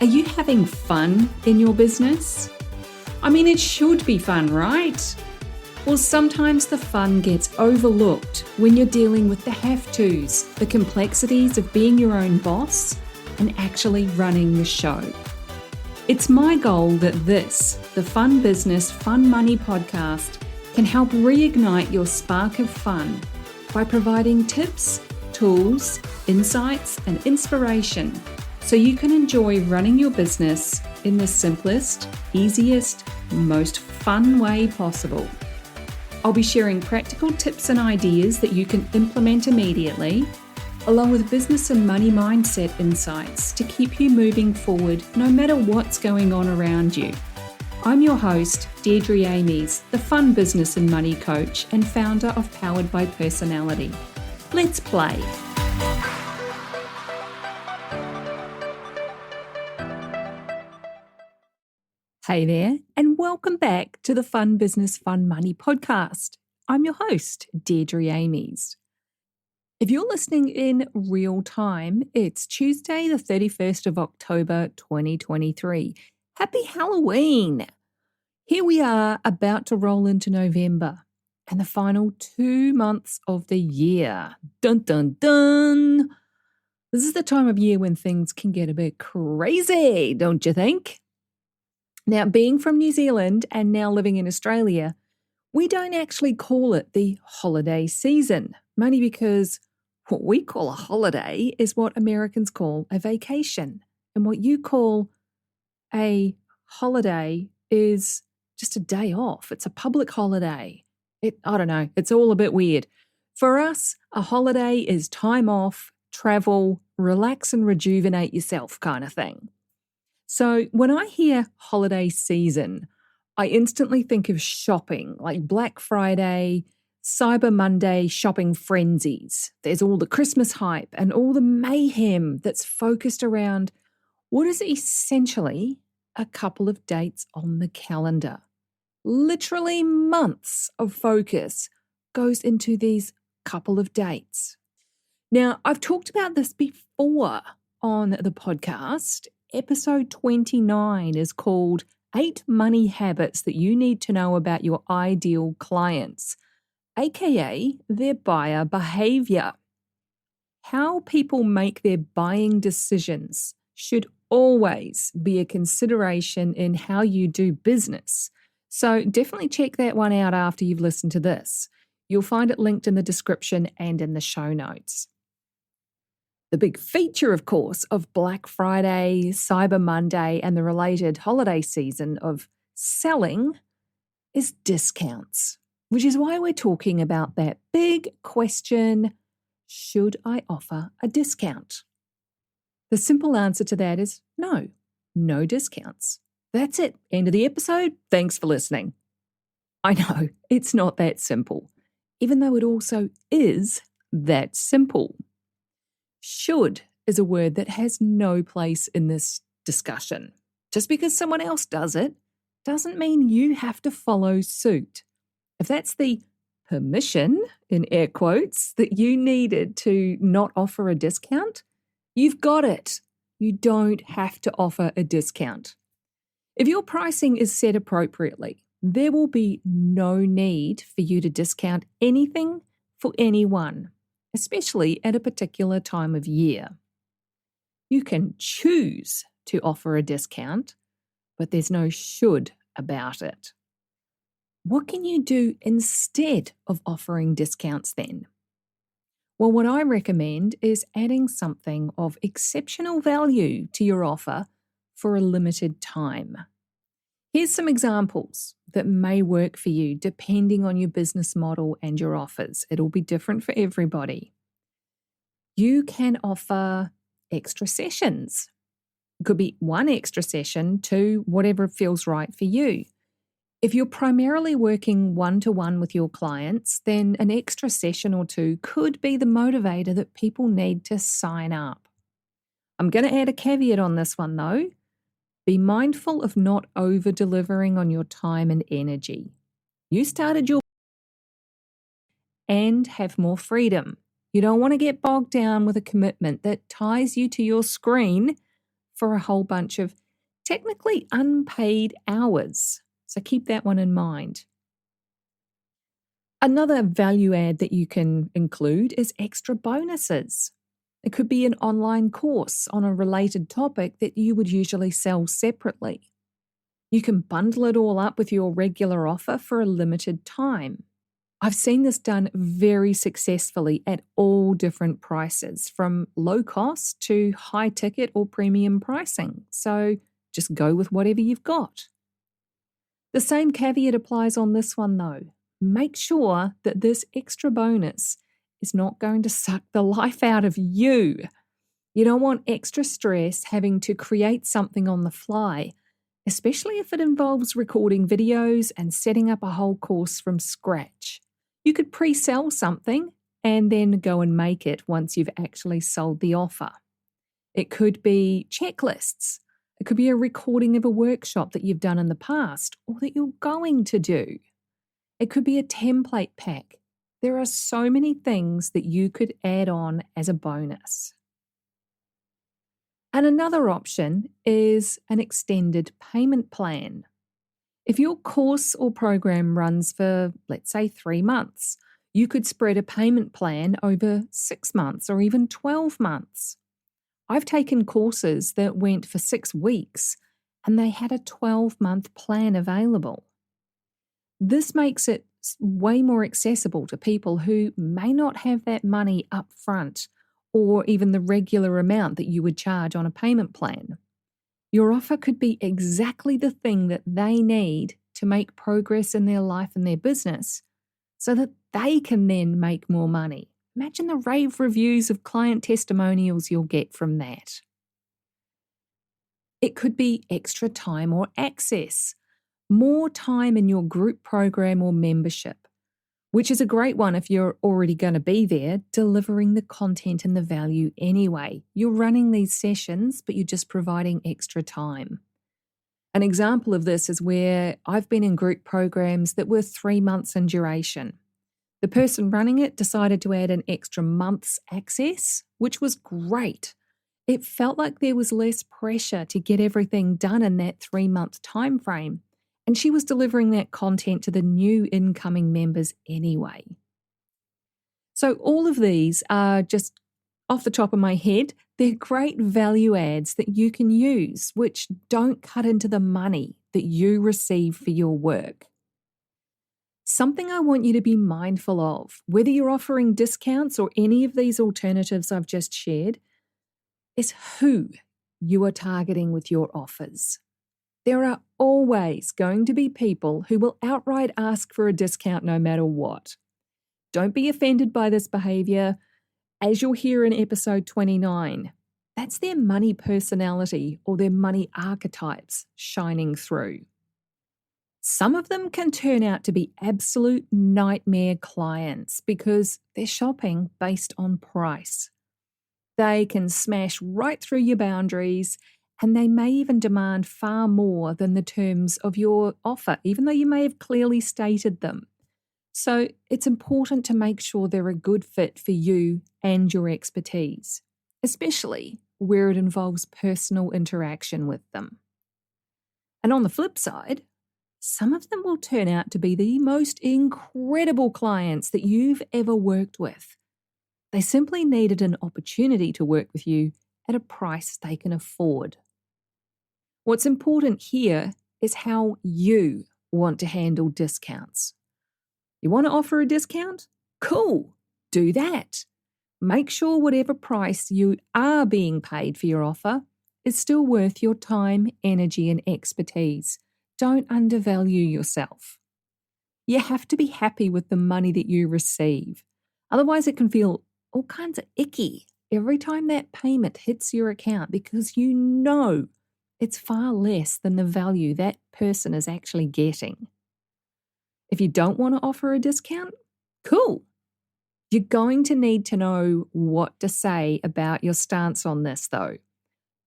Are you having fun in your business? I mean, it should be fun, right? Well, sometimes the fun gets overlooked when you're dealing with the have-tos, the complexities of being your own boss and actually running the show. It's my goal that this, the Fun Business, Fun Money podcast, can help reignite your spark of fun by providing tips, tools, insights, and inspiration so you can enjoy running your business in the simplest, easiest, most fun way possible. I'll be sharing practical tips and ideas that you can implement immediately, along with business and money mindset insights to keep you moving forward no matter what's going on around you. I'm your host, Deirdre Amies, the Fun Business and Money Coach and founder of Powered by Personality. Let's play. Hey there, and welcome back to the Fun Business, Fun Money podcast. I'm your host, Deirdre Amies. If you're listening in real time, it's Tuesday, the 31st of October, 2023. Happy Halloween! Here we are about to roll into November and the final 2 months of the year. Dun, dun, dun! This is the time of year when things can get a bit crazy, don't you think? Now, being from New Zealand and now living in Australia, we don't actually call it the holiday season, mainly because what we call a holiday is what Americans call a vacation. And what you call a holiday is just a day off. It's a public holiday. I don't know, it's all a bit weird. For us, a holiday is time off, travel, relax and rejuvenate yourself kind of thing. So when I hear holiday season, I instantly think of shopping, like Black Friday, Cyber Monday shopping frenzies. There's all the Christmas hype and all the mayhem that's focused around what is essentially a couple of dates on the calendar. Literally months of focus goes into these couple of dates. Now, I've talked about this before on the podcast. Episode 29 is called 8 Money Habits That You Need to Know About Your Ideal Clients, aka their buyer behavior. How people make their buying decisions should always be a consideration in how you do business. So definitely check that one out after you've listened to this. You'll find it linked in the description and in the show notes. The big feature, of course, of Black Friday, Cyber Monday, and the related holiday season of selling is discounts, which is why we're talking about that big question, should I offer a discount? The simple answer to that is no discounts. That's it. End of the episode. Thanks for listening. I know, it's not that simple, even though it also is that simple. Should is a word that has no place in this discussion. Just because someone else does it doesn't mean you have to follow suit. If that's the permission, in air quotes, that you needed to not offer a discount, you've got it. You don't have to offer a discount. If your pricing is set appropriately, there will be no need for you to discount anything for anyone, especially at a particular time of year. You can choose to offer a discount, but there's no should about it. What can you do instead of offering discounts then? Well, what I recommend is adding something of exceptional value to your offer for a limited time. Here's some examples that may work for you depending on your business model and your offers. It'll be different for everybody. You can offer extra sessions. It could be one extra session to whatever feels right for you. If you're primarily working one-to-one with your clients, then an extra session or two could be the motivator that people need to sign up. I'm going to add a caveat on this one though. Be mindful of not over-delivering on your time and energy. You started your and have more freedom. You don't want to get bogged down with a commitment that ties you to your screen for a whole bunch of technically unpaid hours. So keep that one in mind. Another value add that you can include is extra bonuses. It could be an online course on a related topic that you would usually sell separately. You can bundle it all up with your regular offer for a limited time. I've seen this done very successfully at all different prices, from low cost to high ticket or premium pricing. So just go with whatever you've got. The same caveat applies on this one though. Make sure that this extra bonus is not going to suck the life out of you. You don't want extra stress having to create something on the fly, especially if it involves recording videos and setting up a whole course from scratch. You could pre-sell something and then go and make it once you've actually sold the offer. It could be checklists. It could be a recording of a workshop that you've done in the past or that you're going to do. It could be a template pack. There are so many things that you could add on as a bonus. And another option is an extended payment plan. If your course or program runs for, let's say, 3 months, you could spread a payment plan over 6 months or even 12 months. I've taken courses that went for 6 weeks and they had a 12-month plan available. This makes it way more accessible to people who may not have that money up front or even the regular amount that you would charge on a payment plan. Your offer could be exactly the thing that they need to make progress in their life and their business so that they can then make more money. Imagine the rave reviews of client testimonials you'll get from that. It could be extra time or access, more time in your group program or membership, which is a great one if you're already going to be there delivering the content and the value anyway. You're running these sessions, but you're just providing extra time. An example of this is where I've been in group programs that were 3 months in duration. The person running it decided to add an extra month's access, which was great. It felt like there was less pressure to get everything done in that 3-month time frame. And she was delivering that content to the new incoming members anyway. So all of these are just off the top of my head. They're great value adds that you can use, which don't cut into the money that you receive for your work. Something I want you to be mindful of, whether you're offering discounts or any of these alternatives I've just shared, is who you are targeting with your offers. There are always going to be people who will outright ask for a discount no matter what. Don't be offended by this behaviour. As you'll hear in episode 29, that's their money personality or their money archetypes shining through. Some of them can turn out to be absolute nightmare clients because they're shopping based on price. They can smash right through your boundaries, and they may even demand far more than the terms of your offer, even though you may have clearly stated them. So it's important to make sure they're a good fit for you and your expertise, especially where it involves personal interaction with them. And on the flip side, some of them will turn out to be the most incredible clients that you've ever worked with. They simply needed an opportunity to work with you at a price they can afford. What's important here is how you want to handle discounts. You want to offer a discount? Cool, do that. Make sure whatever price you are being paid for your offer is still worth your time, energy, and expertise. Don't undervalue yourself. You have to be happy with the money that you receive. Otherwise, it can feel all kinds of icky every time that payment hits your account because you know it's far less than the value that person is actually getting. If you don't want to offer a discount, cool. You're going to need to know what to say about your stance on this, though.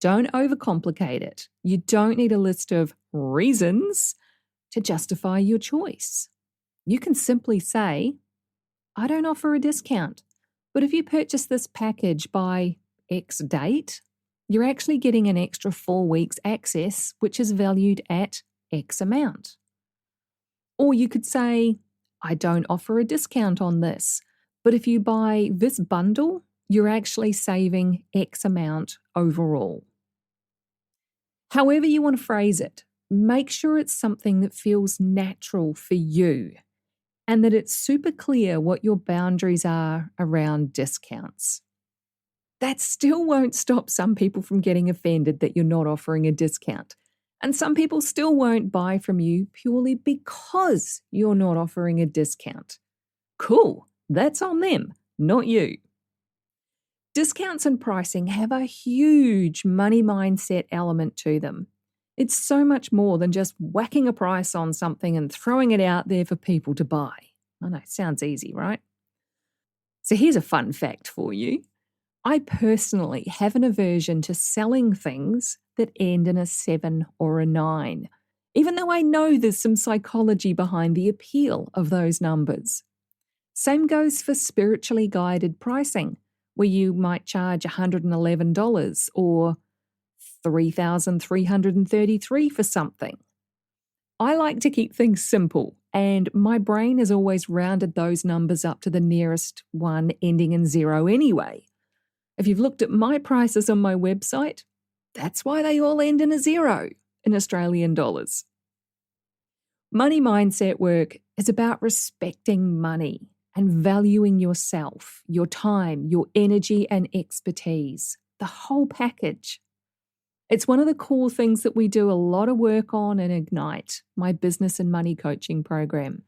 Don't overcomplicate it. You don't need a list of reasons to justify your choice. You can simply say, I don't offer a discount, but if you purchase this package by X date, you're actually getting an extra 4 weeks access, which is valued at X amount. Or you could say, I don't offer a discount on this, but if you buy this bundle, you're actually saving X amount overall. However you want to phrase it, make sure it's something that feels natural for you and that it's super clear what your boundaries are around discounts. That still won't stop some people from getting offended that you're not offering a discount. And some people still won't buy from you purely because you're not offering a discount. Cool, that's on them, not you. Discounts and pricing have a huge money mindset element to them. It's so much more than just whacking a price on something and throwing it out there for people to buy. I know, sounds easy, right? So here's a fun fact for you. I personally have an aversion to selling things that end in a 7 or a 9, even though I know there's some psychology behind the appeal of those numbers. Same goes for spiritually guided pricing, where you might charge $111 or $3,333 for something. I like to keep things simple, and my brain has always rounded those numbers up to the nearest one ending in 0 anyway. If you've looked at my prices on my website, that's why they all end in a 0 in Australian dollars. Money mindset work is about respecting money and valuing yourself, your time, your energy and expertise, the whole package. It's one of the cool things that we do a lot of work on in Ignite, my business and money coaching program.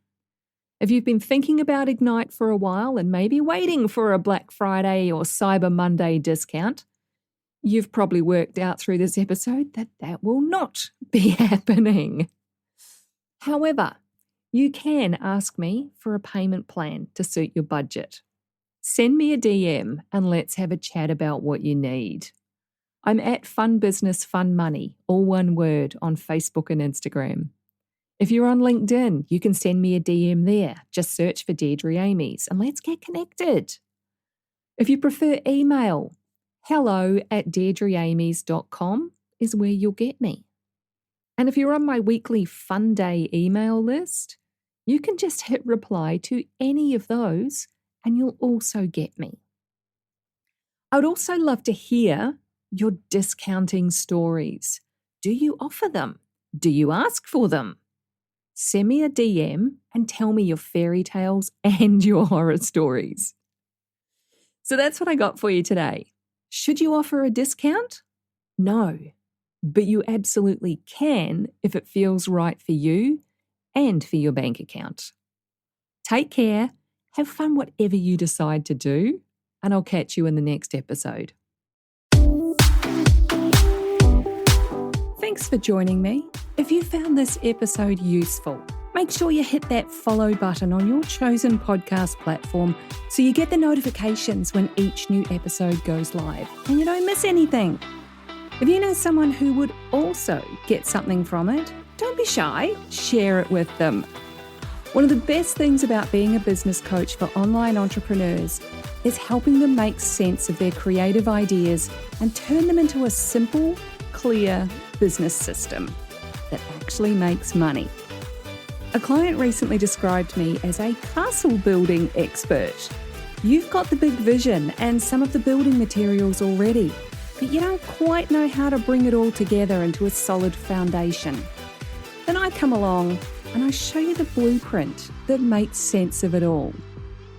If you've been thinking about Ignite for a while and maybe waiting for a Black Friday or Cyber Monday discount, you've probably worked out through this episode that that will not be happening. However, you can ask me for a payment plan to suit your budget. Send me a DM and let's have a chat about what you need. I'm at Fun Business Fun Money, all one word, on Facebook and Instagram. If you're on LinkedIn, you can send me a DM there. Just search for Deirdre Amies and let's get connected. If you prefer email, hello@deirdreamies.com is where you'll get me. And if you're on my weekly Fun Day email list, you can just hit reply to any of those and you'll also get me. I would also love to hear your discounting stories. Do you offer them? Do you ask for them? Send me a DM and tell me your fairy tales and your horror stories. So that's what I got for you today. Should you offer a discount? No, but you absolutely can if it feels right for you and for your bank account. Take care, have fun whatever you decide to do, and I'll catch you in the next episode. Thanks for joining me. If you found this episode useful, make sure you hit that follow button on your chosen podcast platform so you get the notifications when each new episode goes live and you don't miss anything. If you know someone who would also get something from it, don't be shy, share it with them. One of the best things about being a business coach for online entrepreneurs is helping them make sense of their creative ideas and turn them into a simple, clear business system that actually makes money. A client recently described me as a castle building expert. You've got the big vision and some of the building materials already, but you don't quite know how to bring it all together into a solid foundation. Then I come along and I show you the blueprint that makes sense of it all.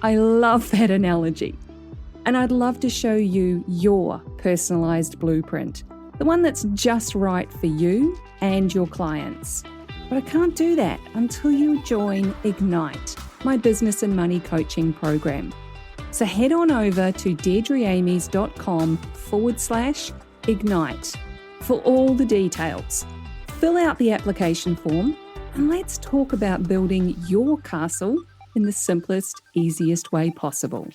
I love that analogy. And I'd love to show you your personalized blueprint, the one that's just right for you and your clients. But I can't do that until you join Ignite, my business and money coaching program. So head on over to deirdreamies.com/Ignite for all the details. Fill out the application form and let's talk about building your castle in the simplest, easiest way possible.